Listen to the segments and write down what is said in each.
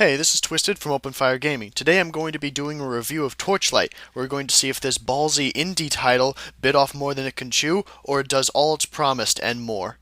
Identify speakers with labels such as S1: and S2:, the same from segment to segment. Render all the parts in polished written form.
S1: Hey, this is Twisted from OpenFire Gaming. Today I'm going to be doing a review of Torchlight. We're going to see if this ballsy indie title bit off more than it can chew, or it does all it's promised and more.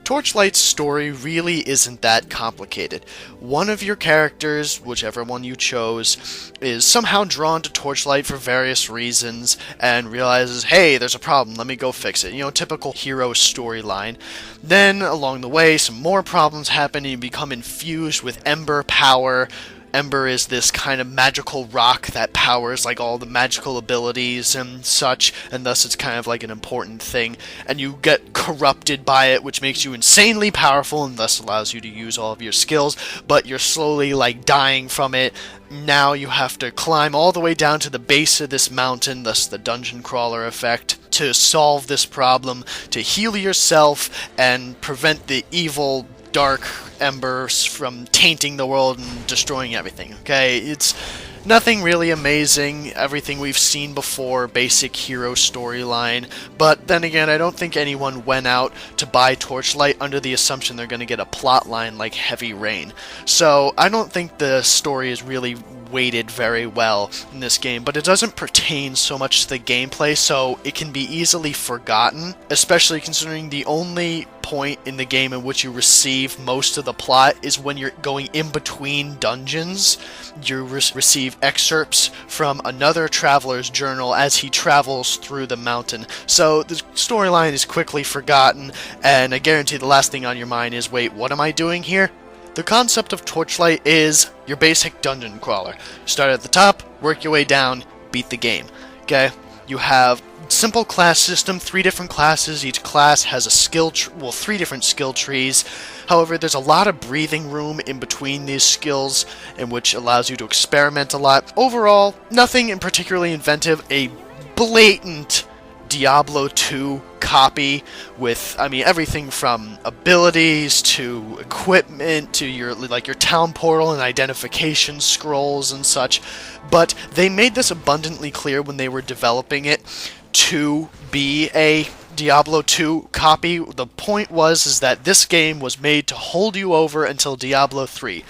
S1: Torchlight's story really isn't that complicated. One of your characters, whichever one you chose, is somehow drawn to Torchlight for various reasons and realizes, hey, there's a problem, let me go fix it. You know, typical hero storyline. Then, along the way, some more problems happen and you become infused with Ember power. Ember is this kind of magical rock that powers like all the magical abilities and such, and thus it's kind of like an important thing, and you get corrupted by it, which makes you insanely powerful and thus allows you to use all of your skills, but you're slowly like dying from it. Now you have to climb all the way down to the base of this mountain, thus the dungeon crawler effect, to solve this problem, to heal yourself and prevent the evil dark embers from tainting the world and destroying everything. Okay, it's nothing really amazing, everything we've seen before, basic hero storyline, but then again, I don't think anyone went out to buy Torchlight under the assumption they're going to get a plot line like Heavy Rain. So I don't think the story is really weighted very well in this game, but it doesn't pertain so much to the gameplay, so it can be easily forgotten, especially considering the only point in the game in which you receive most of the plot is when you're going in between dungeons. You receive excerpts from another traveler's journal as he travels through the mountain. So the storyline is quickly forgotten, and I guarantee the last thing on your mind is, wait, what am I doing here? The concept of Torchlight is your basic dungeon crawler. Start at the top, work your way down, beat the game. Okay? You have simple class system, 3 different classes. Each class has a skill, 3 different skill trees. However, there's a lot of breathing room in between these skills, and which allows you to experiment a lot. Overall, nothing in particularly inventive. A blatant Diablo 2 copy with, I mean, everything from abilities to equipment to your town portal and identification scrolls and such. But they made this abundantly clear when they were developing it to be a Diablo 2 copy. The point is that this game was made to hold you over until Diablo 3.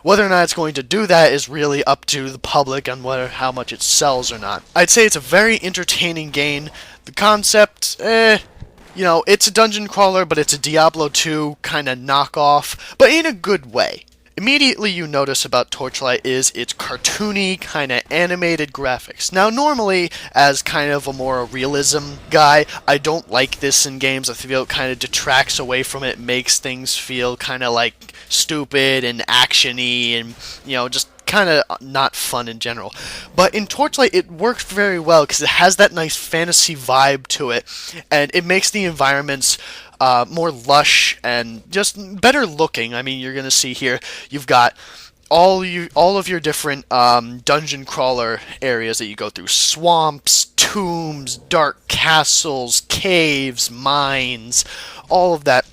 S1: Whether or not it's going to do that is really up to the public on how much it sells or not. I'd say it's a very entertaining game. The concept, you know, it's a dungeon crawler, but it's a Diablo 2 kind of knockoff, but in a good way. Immediately you notice about Torchlight is its cartoony, kind of animated graphics. Now normally, as kind of a more realism guy, I don't like this in games. I feel it kind of detracts away from it, makes things feel kind of like stupid and action-y and, you know, just kind of not fun in general. But in Torchlight, it works very well because it has that nice fantasy vibe to it, and it makes the environments more lush and just better looking. I mean, you're gonna see here, you've got all of your different dungeon crawler areas that you go through: swamps, tombs, dark castles, caves, mines, all of that.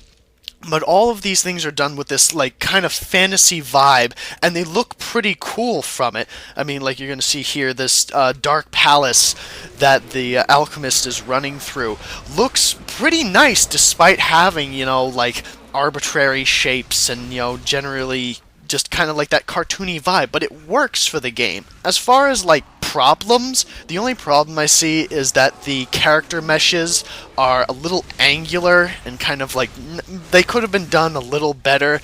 S1: But all of these things are done with this like kind of fantasy vibe, and they look pretty cool from it. I mean, like you're going to see here, this dark palace that the alchemist is running through looks pretty nice despite having, you know, like arbitrary shapes and, you know, generally just kind of like that cartoony vibe, but it works for the game. As far as like problems, the only problem I see is that the character meshes are a little angular and kind of like they could have been done a little better.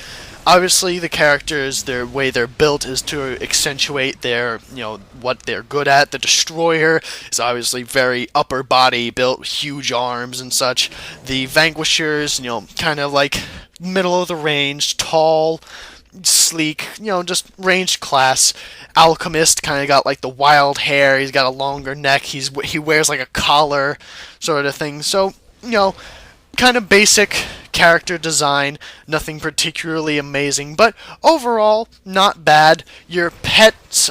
S1: Obviously, the characters, their way they're built is to accentuate their, you know, what they're good at. The Destroyer is obviously very upper body built, huge arms and such. The Vanquishers, you know, kind of like middle of the range, tall, sleek, you know, just ranged class. Alchemist kind of got like the wild hair, he's got a longer neck, he wears like a collar sort of thing. So, you know, kind of basic character design, nothing particularly amazing, but overall, not bad. Your pet's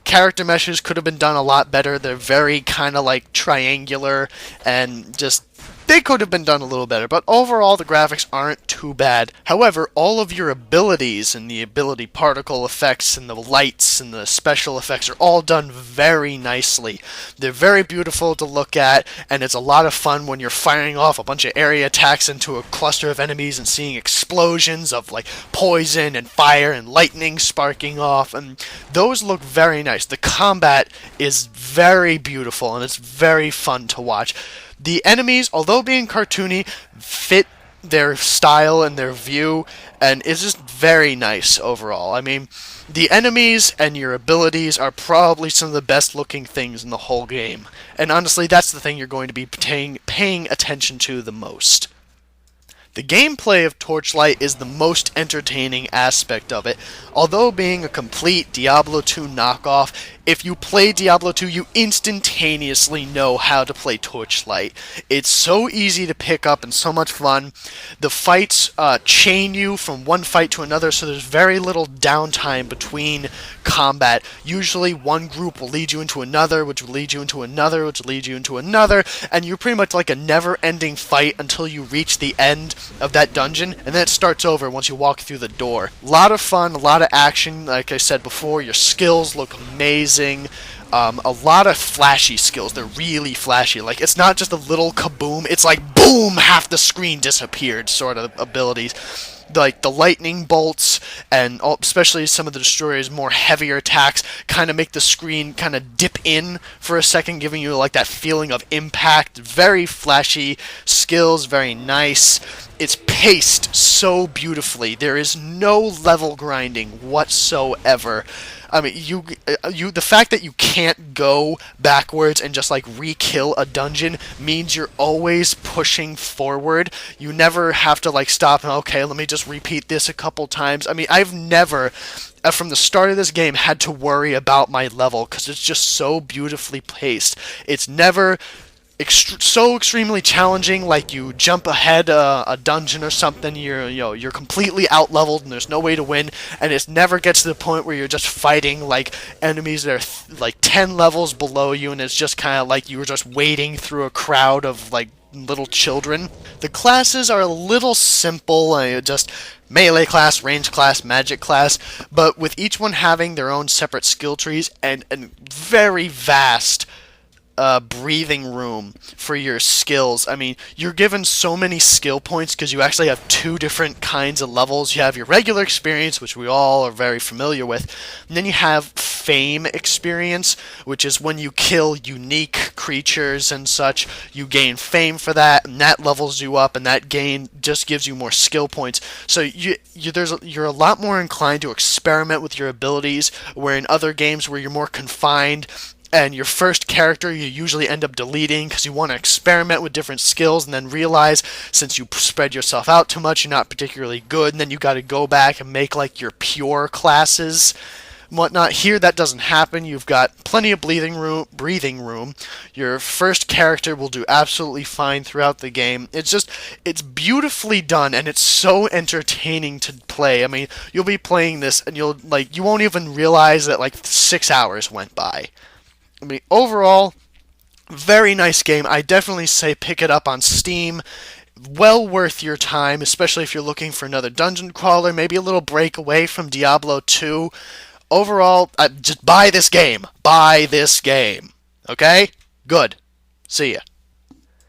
S1: character meshes could have been done a lot better. They're very kind of like triangular and just They could have been done a little better, but overall the graphics aren't too bad. However, all of your abilities and the ability particle effects and the lights and the special effects are all done very nicely. They're very beautiful to look at, and it's a lot of fun when you're firing off a bunch of area attacks into a cluster of enemies and seeing explosions of like poison and fire and lightning sparking off, and those look very nice. The combat is very beautiful and it's very fun to watch. The enemies, although being cartoony, fit their style and their view, and it's just very nice overall. I mean, the enemies and your abilities are probably some of the best looking things in the whole game. And honestly, that's the thing you're going to be paying attention to the most. The gameplay of Torchlight is the most entertaining aspect of it. Although being a complete Diablo 2 knockoff, if you play Diablo 2, you instantaneously know how to play Torchlight. It's so easy to pick up and so much fun. The fights chain you from one fight to another, so there's very little downtime between combat. Usually one group will lead you into another, which will lead you into another, which will lead you into another, and you're pretty much like a never-ending fight until you reach the end of that dungeon, and then it starts over once you walk through the door. A lot of fun, a lot of action. Like I said before, your skills look amazing. A lot of flashy skills. They're really flashy. Like, it's not just a little kaboom, it's like boom, half the screen disappeared sort of abilities. Like the lightning bolts and especially some of the destroyers' more heavier attacks kind of make the screen kind of dip in for a second, giving you like that feeling of impact. Very flashy skills, very nice. It's paced so beautifully. There is no level grinding whatsoever. I mean, the fact that you can't go backwards and just like re-kill a dungeon means you're always pushing forward. You never have to like stop and okay, let me just repeat this a couple times. I mean, I've never from the start of this game had to worry about my level because it's just so beautifully paced. It's never so extremely challenging, like you jump ahead a dungeon or something, you're completely out leveled and there's no way to win, and it never gets to the point where you're just fighting like enemies that are like 10 levels below you, and it's just kind of like you were just wading through a crowd of like little children. The classes are a little simple, just melee class, range class, magic class, but with each one having their own separate skill trees and very vast breathing room for your skills. I mean, you're given so many skill points because you actually have two different kinds of levels. You have your regular experience, which we all are very familiar with, and then you have fame experience, which is when you kill unique creatures and such. You gain fame for that, and that levels you up, and that gain just gives you more skill points. So you're a lot more inclined to experiment with your abilities, where in other games where you're more confined, and your first character you usually end up deleting because you want to experiment with different skills and then realize since you spread yourself out too much you're not particularly good, and then you got to go back and make like your pure classes and whatnot. Here that doesn't happen. You've got plenty of breathing room. Your first character will do absolutely fine throughout the game. It's beautifully done, and it's so entertaining to play. I mean, you'll be playing this and you won't even realize that like 6 hours went by. I mean, overall, very nice game. I definitely say pick it up on Steam. Well worth your time, especially if you're looking for another dungeon crawler, maybe a little break away from Diablo 2. Overall, just buy this game. Buy this game. Okay? Good. See ya.